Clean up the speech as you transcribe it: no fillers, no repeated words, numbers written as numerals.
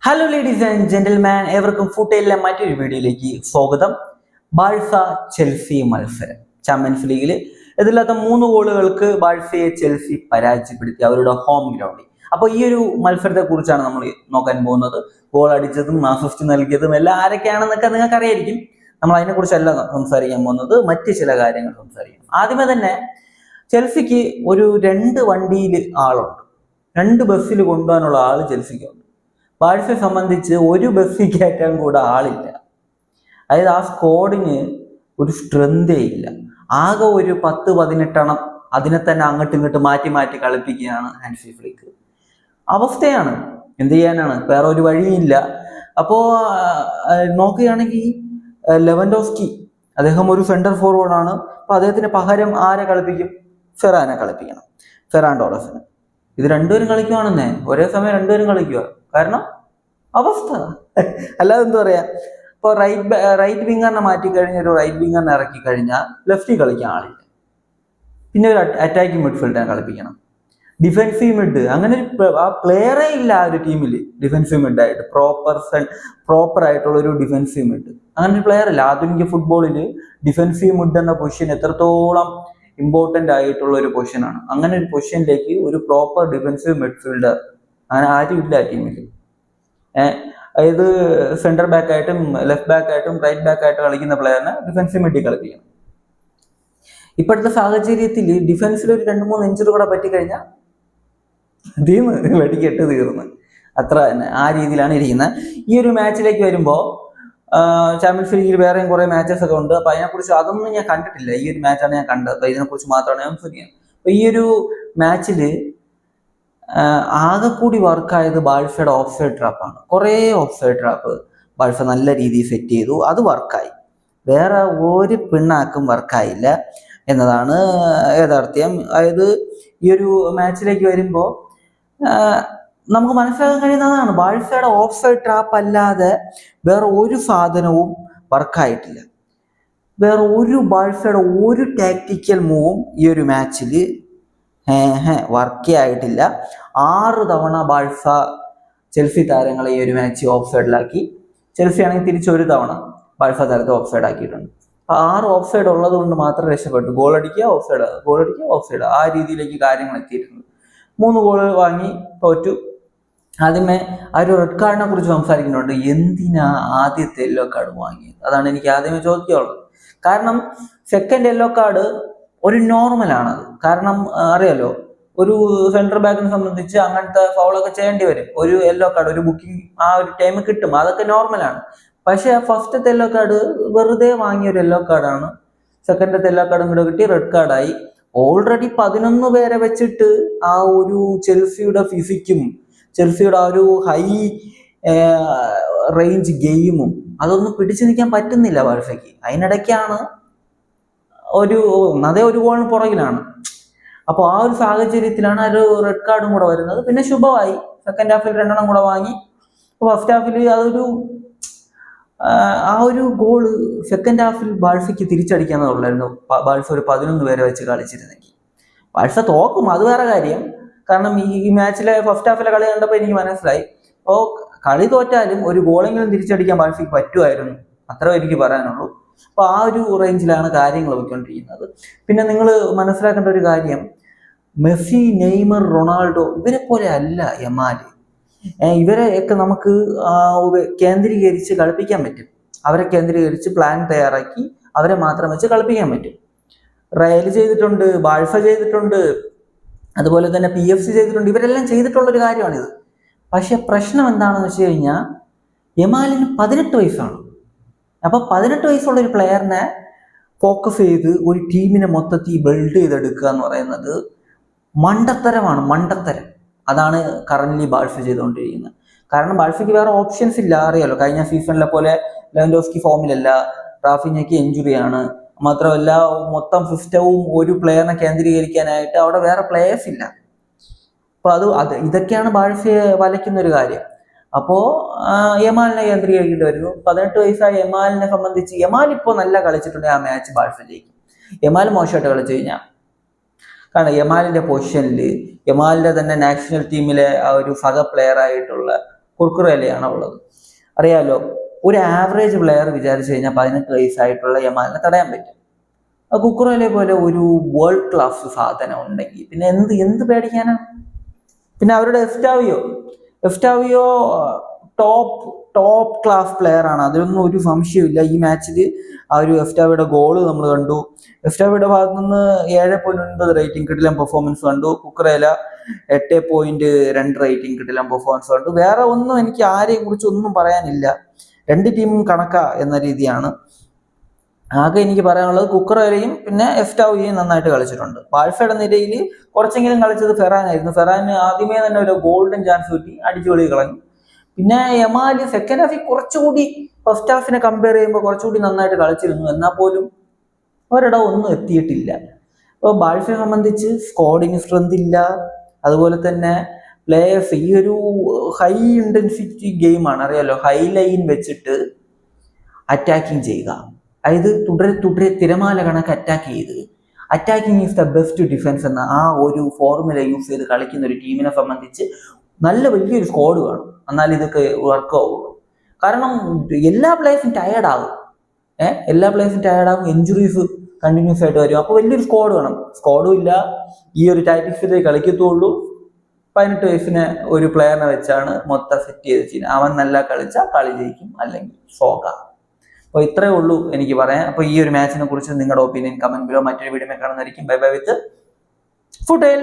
Hello ladies and gentleman, ഏവർക്കും ഫുട്ബോളിലെ മറ്റൊരു വീഡിയോയിലേക്ക് സ്വാഗതം. ബാഴ്സ ചെൽസി മത്സരം ചാമ്പ്യൻസ് ലീഗിൽ എതിരില്ലാത്ത 3 ഗോളുകൾക്ക് ബാഴ്സയെ ചെൽസി പരാജയപ്പെടുത്തി അവരുടെ ഹോം ഗ്രൗണ്ടിൽ. അപ്പോൾ ഈ ഒരു മത്സരത്തെ കുറിച്ചാണ് നമ്മൾ നോക്കാൻ പോകുന്നത്. ഗോൾ അടിച്ചതും അസിസ്റ്റ് നൽകിയതും എല്ലാം ആരൊക്കെയാണെന്നൊക്കെ നിങ്ങൾക്ക് അറിയായിരിക്കും. നമ്മൾ അതിനെക്കുറിച്ചല്ല സംസാരിക്കാൻ പോകുന്നത്, മറ്റ് ചില കാര്യങ്ങൾ സംസാരിക്കും. ആദ്യമേ തന്നെ ചെൽസിക്ക് ഒരു 2 വണ്ടിയിൽ ആളുണ്ട്, 2 ബസ്സിൽ കൊണ്ടുപോകാനുള്ള ആള് ചെൽസിക്കുണ്ട്. ബാഴ്സയെ സംബന്ധിച്ച് ഒരു ബസ്സിൽ കയറ്റാൻ കൂടെ ആളില്ല. അതായത് ആ സ്ക്വാഡിന് ഒരു സ്ട്രെങ്തേ ഇല്ല. ആകെ ഒരു 10-18 അതിനെ തന്നെ അങ്ങോട്ടും ഇങ്ങോട്ട് മാറ്റി മാറ്റി കളിപ്പിക്കുകയാണ് ഹാൻസി ഫ്ലിക്ക്. അവസ്ഥയാണ്, എന്ത് ചെയ്യാനാണ്, വേറെ ഒരു വഴിയില്ല. അപ്പോൾ നോക്കുകയാണെങ്കിൽ ലെവൻഡോസ്കി അദ്ദേഹം ഒരു സെന്റർ ഫോർവേഡാണ്. അപ്പോൾ അദ്ദേഹത്തിന് പകരം ആരെ കളിപ്പിക്കും? ഫെറാനെ കളിപ്പിക്കണം, ഫെറാൻ ടോറസിനെ. ഇത് രണ്ടുപേരും കളിക്കുവാണെന്നേ, ഒരേ സമയം രണ്ടുപേരും കളിക്കുക. കാരണം അവസ്ഥ അല്ലാതെ എന്താ പറയാ. ഇപ്പോൾ റൈറ്റ് വിങ്ങറിനെ മാറ്റി കഴിഞ്ഞ ഒരു റൈറ്റ് വിങ്ങറിനെ ഇറക്കി കഴിഞ്ഞാൽ ലെഫ്റ്റിൽ കളിക്കാൻ ആളില്ല. പിന്നെ ഒരു അറ്റാക്കിംഗ് മിഡ്ഫീൽഡിനെ കളിപ്പിക്കണം, ഡിഫെൻസീവ് മിഡ്. അങ്ങനെ ആ പ്ലെയറേ ഇല്ല ആ ഒരു ടീമിൽ. ഡിഫെൻസീവ് മിഡ് ആയിട്ട് പ്രോപ്പർ ആയിട്ടുള്ള ഒരു ഡിഫെൻസീവ് മിഡ്, അങ്ങനെ ഒരു പ്ലെയർ ഇല്ല. ആധുനിക ഫുട്ബോളിൽ ഡിഫെൻസീവ് മിഡ് എന്ന പൊസിഷൻ എത്രത്തോളം ഇമ്പോർട്ടൻ്റ് ആയിട്ടുള്ള ഒരു പൊസിഷനാണ്. അങ്ങനെ ഒരു പൊസിഷനിലേക്ക് ഒരു പ്രോപ്പർ ഡിഫെൻസീവ് മിഡ്ഫീൽഡർ അങ്ങനെ ആരും ഇല്ല ആ ടീമിൽ. അതായത് സെന്റർ ബാക്ക് ആയിട്ടും ലെഫ്റ്റ് ബാക്ക് ആയിട്ടും റൈറ്റ് ബാക്ക് ആയിട്ടും കളിക്കുന്ന പ്ലെയറിനെ ഡിഫെൻസീവ് മിഡിൽ കളിപ്പിക്കണം. ഇപ്പോഴത്തെ സാഹചര്യത്തിൽ ഡിഫൻസിൽ ഒരു 2-3 ഇഞ്ചുറി കൂടെ പറ്റിക്കഴിഞ്ഞാൽ വെടിക്കെട്ട് തീർന്ന്, അത്ര തന്നെ ആ രീതിയിലാണ് ഇരിക്കുന്നത്. ഈ ഒരു മാച്ചിലേക്ക് വരുമ്പോൾ ചാമ്പ്യൻസ് ലീഗിൽ വേറെയും കുറെ മാച്ചസ് ഒക്കെ ഉണ്ട്. അപ്പൊ അതിനെക്കുറിച്ച് അതൊന്നും ഞാൻ കണ്ടിട്ടില്ല. ഈ ഒരു മാച്ചാണ് ഞാൻ കണ്ടത്. അപ്പൊ ഇതിനെക്കുറിച്ച് മാത്രമാണ് ഞാൻ സംസാരിക്കുന്നത്. അപ്പൊ ഈ ഒരു മാച്ചിൽ ആകെ കൂടി വർക്കായത് ബാഴ്സയുടെ ഓഫ് സൈഡ് ട്രാപ്പാണ്. കുറേ ഓഫ് സൈഡ് ട്രാപ്പ് ബാഴ്സ നല്ല രീതിയിൽ സെറ്റ് ചെയ്തു, അത് വർക്കായി. വേറെ ഒരു പിണ്ണാക്കും വർക്കായില്ല എന്നതാണ് യാഥാർത്ഥ്യം. അതായത് ഈ ഒരു മാച്ചിലേക്ക് വരുമ്പോൾ നമുക്ക് മനസ്സിലാക്കാൻ കഴിയുന്നതാണ്, ബാഴ്സയുടെ ഓഫ് സൈഡ് ട്രാപ്പ് അല്ലാതെ വേറെ ഒരു സാധനവും വർക്കായിട്ടില്ല. വേറെ ഒരു ബാഴ്സയുടെ ഒരു ടാക്ടിക്കൽ മൂവും ഈ ഒരു മാച്ചിൽ വർക്കേ ആയിട്ടില്ല. 6 തവണ ബാഴ്സ ചെൽസി താരങ്ങളെ ഈ ഒരു മാച്ച് ഓഫ് സൈഡിലാക്കി. ചെൽസി ആണെങ്കിൽ തിരിച്ചൊരു തവണ ബാഴ്സ താരത്തെ ഓഫ് സൈഡ് ആക്കിയിട്ടുണ്ട്. 6 ഓഫ് സൈഡ് ഉള്ളത് കൊണ്ട് മാത്രം രക്ഷപ്പെട്ടു. ഗോൾ അടിക്കുക ഓഫ് സൈഡ്, ഗോൾ അടിക്കുക ഓഫ് സൈഡ്, ആ രീതിയിലേക്ക് കാര്യങ്ങൾ എത്തിയിട്ടുണ്ട്. 3 ഗോൾ വാങ്ങി തോറ്റു. ആദ്യമേ ആ ഒരു റെഡ് കാർഡിനെ കുറിച്ച് സംസാരിക്കുന്നുണ്ട്. എന്തിനാ ആദ്യത്തെ യെല്ലോ കാർഡ് വാങ്ങിയത്? അതാണ് എനിക്ക് ആദ്യമേ ചോദിക്കാനുള്ളത്. കാരണം സെക്കൻഡ് യെല്ലോ കാർഡ് ഒരു നോർമലാണത്. കാരണം അറിയാലോ, ഒരു സെൻട്രൽ ബാക്കിനെ സംബന്ധിച്ച് അങ്ങനത്തെ ഫൗളൊക്കെ ചെയ്യേണ്ടി വരും. ഒരു യെല്ലോ കാർഡ്, ഒരു ബുക്കിംഗ് ആ ഒരു ടൈം കിട്ടും, അതൊക്കെ നോർമലാണ്. പക്ഷെ ഫസ്റ്റത്തെ യെല്ലോ കാർഡ് വെറുതെ വാങ്ങിയ ഒരു യെല്ലോ കാർഡാണ്. സെക്കൻഡത്തെ യെല്ലോ കാർഡും കൂടെ കിട്ടി, റെഡ് കാർഡായി. ഓൾറെഡി 11 പേരെ വെച്ചിട്ട് ആ ഒരു ചെൽസിയുടെ ഫിസിക്കും ചെൽസിയുടെ ആ ഒരു ഹൈ റേഞ്ച് ഗെയിമും അതൊന്നും പിടിച്ചു നിൽക്കാൻ പറ്റുന്നില്ല ബാഴ്സയ്ക്ക്. അതിനിടയ്ക്കാണ് അതേ ഒരു ഗോളിന് പുറകിലാണ്. അപ്പോൾ ആ ഒരു സാഹചര്യത്തിലാണ് ഒരു റെഡ് കാർഡും കൂടെ വരുന്നത്. പിന്നെ ശുഭമായി, സെക്കൻഡ് ഹാഫിൽ 2 കൂടെ വാങ്ങി. ഫസ്റ്റ് ഹാഫിൽ അതൊരു ആ ഒരു ഗോള് സെക്കൻഡ് ഹാഫിൽ ബാഴ്സയ്ക്ക് തിരിച്ചടിക്കാന്നുള്ളായിരുന്നു. ബാഴ്സ ഒരു 11 പേരെ വെച്ച് കളിച്ചിരുന്നെങ്കിൽ ബാഴ്സ തോക്കും, അത് വേറെ കാര്യം. കാരണം ഈ മാച്ചിലെ ഫസ്റ്റ് ഹാഫിലെ കളി കണ്ടപ്പോൾ എനിക്ക് മനസ്സിലായി, അപ്പോൾ കളി തോറ്റാലും ഒരു ഗോളെങ്കിലും തിരിച്ചടിക്കാൻ ബാഴ്സയ്ക്ക് പറ്റുമായിരുന്നു, അത്രേ എനിക്ക് പറയാനുള്ളൂ. അപ്പോൾ ആ ഒരു റേഞ്ചിലാണ് കാര്യങ്ങൾ പോയിക്കൊണ്ടിരിക്കുന്നത്. പിന്നെ നിങ്ങൾ മനസ്സിലാക്കേണ്ട ഒരു കാര്യം, മെസ്സി, നെയ്മർ, റൊണാൾഡോ ഇവരെ പോലെ അല്ല യമാൽ. ഇവരെയൊക്കെ നമുക്ക് കേന്ദ്രീകരിച്ച് കളിപ്പിക്കാൻ പറ്റും. അവരെ കേന്ദ്രീകരിച്ച് പ്ലാൻ തയ്യാറാക്കി അവരെ മാത്രം വെച്ച് കളിപ്പിക്കാൻ പറ്റും. റയൽ ചെയ്തിട്ടുണ്ട്, ബാഴ്സ ചെയ്തിട്ടുണ്ട്, അതുപോലെ തന്നെ PFC ചെയ്തിട്ടുണ്ട്. ഇവരെല്ലാം ചെയ്തിട്ടുള്ളൊരു കാര്യമാണിത്. പക്ഷെ പ്രശ്നം എന്താണെന്ന് വെച്ച് കഴിഞ്ഞാൽ, യമാലിന് 18 വയസ്സാണ്. അപ്പോൾ 18 വയസ്സുള്ള ഒരു പ്ലെയറിനെ ഫോക്കസ് ചെയ്ത് ഒരു ടീമിനെ മൊത്തത്തിൽ ബിൽഡ് ചെയ്തെടുക്കുക എന്ന് പറയുന്നത് മണ്ടത്തരമാണ്, മണ്ടത്തരം. അതാണ് കറന്റ് ബാഴ്സ ചെയ്തുകൊണ്ടിരിക്കുന്നത്. കാരണം ബാഴ്സയ്ക്ക് വേറെ ഓപ്ഷൻസ് ഇല്ല. അറിയാലോ, കഴിഞ്ഞ സീസണിലെ പോലെ ലെവൻഡോസ്കി ഫോമിലല്ല, റാഫിഞ്ഞയ്ക്ക് ഇഞ്ചുറിയാണ്. മാത്രമല്ല മൊത്തം സിസ്റ്റവും ഒരു പ്ലെയറിനെ കേന്ദ്രീകരിക്കാനായിട്ട് അവിടെ വേറെ പ്ലെയേഴ്സ് ഇല്ല. അപ്പോൾ ഇതൊക്കെയാണ് ബാഴ്സയെ വലയ്ക്കുന്ന ഒരു കാര്യം. അപ്പോൾ യമാലിനെ കേന്ദ്രീകരിക്കേണ്ടി വരുന്നു. 18 വയസ്സായ യമാലിനെ സംബന്ധിച്ച്, യമാൽ ഇപ്പോൾ നല്ല കളിച്ചിട്ടുണ്ടെങ്കിൽ ആ മാച്ച് ബാഴ്സ ജയിക്കും. യമാൽ മോശമായിട്ട് കളിച്ചു കഴിഞ്ഞാൽ കാരണം യമാലിന്റെ പൊസിഷനിൽ യമാലിന്റെ തന്നെ നാഷണൽ ടീമിലെ ആ ഒരു സഹ പ്ലെയർ ആയിട്ടുള്ള കുർക്കുറേലയാണ് ഉള്ളത്. അറിയാലോ, ഒരു ആവറേജ് പ്ലെയർ വിചാരിച്ചു കഴിഞ്ഞാൽ 18 വയസ്സായിട്ടുള്ള യമാലിനെ തടയാൻ പറ്റും. കുക്കുറേലെ പോലെ ഒരു വേൾഡ് ക്ലാസ് സാധനം ഉണ്ടെങ്കിൽ പിന്നെ എന്ത് പേടിക്കാനാണ്? പിന്നെ അവരുടെ എഫ്റ്റാവിയോ ടോപ്പ് ക്ലാസ് പ്ലെയർ ആണ്, അതിലൊന്നും ഒരു സംശയമില്ല. ഈ മാച്ചിൽ ആ ഒരു എഫ്റ്റാവിയുടെ ഗോള് നമ്മൾ കണ്ടു. എഫ്റ്റാവിയുടെ ഭാഗത്ത് നിന്ന് 7.9 റേറ്റിംഗ് കിടിലം പെർഫോമൻസ് കണ്ടു. കുക്കറേല 8.2 റേറ്റിംഗ് കിടിലം പെർഫോമൻസ് കണ്ടു. വേറെ ഒന്നും എനിക്ക് ആരെയും കുറിച്ച് ഒന്നും പറയാനില്ല. രണ്ട് ടീമും കണക്കാ എന്ന രീതിയാണ്. ആകെ എനിക്ക് പറയാനുള്ളത് കുക്കറേലയും പിന്നെ എഫ്റ്റാവിയും നന്നായിട്ട് കളിച്ചിട്ടുണ്ട്. ബാഴ്സയുടെ നിരയിൽ കുറച്ചെങ്കിലും കളിച്ചത് ഫെറാനായിരുന്നു. ഫെറാന് ആദ്യമേ തന്നെ ഒരു ഗോൾഡൻ ചാൻസ് കിട്ടി, അടിച്ചു കളി കളഞ്ഞു. പിന്നെ യമാല് സെക്കൻഡ് ഹാഫിൽ കുറച്ചുകൂടി ഫസ്റ്റ് ഹാഫിനെ കമ്പയർ ചെയ്യുമ്പോൾ കുറച്ചുകൂടി നന്നായിട്ട് കളിച്ചിരുന്നു. എന്നാൽ പോലും ഒരിടം ഒന്നും എത്തിയിട്ടില്ല. അപ്പോൾ ബാഴ്സയെ സംബന്ധിച്ച് സ്ക്വാഡിങ് സ്ട്രെങ്ത് ഇല്ല. അതുപോലെ തന്നെ പ്ലേയേഴ്സ്, ഈ ഒരു ഹൈ ഇന്റൻസിറ്റി ഗെയിമാണ്, അറിയാലോ. ഹൈ ലൈൻ വെച്ചിട്ട് അറ്റാക്കിങ് ചെയ്യുക, അതായത് തുടരെ തിരമാല കണക്ക് അറ്റാക്ക് ചെയ്ത് attacking is the best defence എന്ന ആ ഒരു ഫോർമുല യൂസ് ചെയ്ത് കളിക്കുന്ന ഒരു ടീമിനെ സംബന്ധിച്ച് നല്ല വലിയൊരു സ്ക്വാഡ് വേണം, എന്നാൽ ഇതൊക്കെ വർക്ക് ആവുള്ളൂ. കാരണം എല്ലാ പ്ലേയേഴ്സും ടയേർഡാകും. ഇഞ്ചുറീസ് കണ്ടിന്യൂസ് ആയിട്ട് വരും. അപ്പോൾ വലിയൊരു സ്ക്വാഡ് വേണം. സ്ക്വാഡും ഇല്ല. ഈ ഒരു ടാക്ടിക്സിലേ കളിക്കത്തുള്ളൂ. 18 വയസ്സിന് ഒരു പ്ലെയറിനെ വെച്ചാണ് മൊത്തം സെറ്റ് ചെയ്ത് ചെയ്യുന്നത്. അവൻ നല്ല കളിച്ചാൽ കളി ജയിക്കും, അല്ലെങ്കിൽ സോക്കാം. അപ്പോൾ ഇത്രയേ ഉള്ളൂ എനിക്ക് പറയാൻ. അപ്പോൾ ഈ ഒരു മാച്ചിനെ കുറിച്ച് നിങ്ങളുടെ ഒപ്പീനിയൻ കമന്റ് ബിലോ. മറ്റൊരു വീഡിയോ കാണുന്നതായിരിക്കും. ബൈ ബൈ വിത്ത് ഫുട്ടേൽ.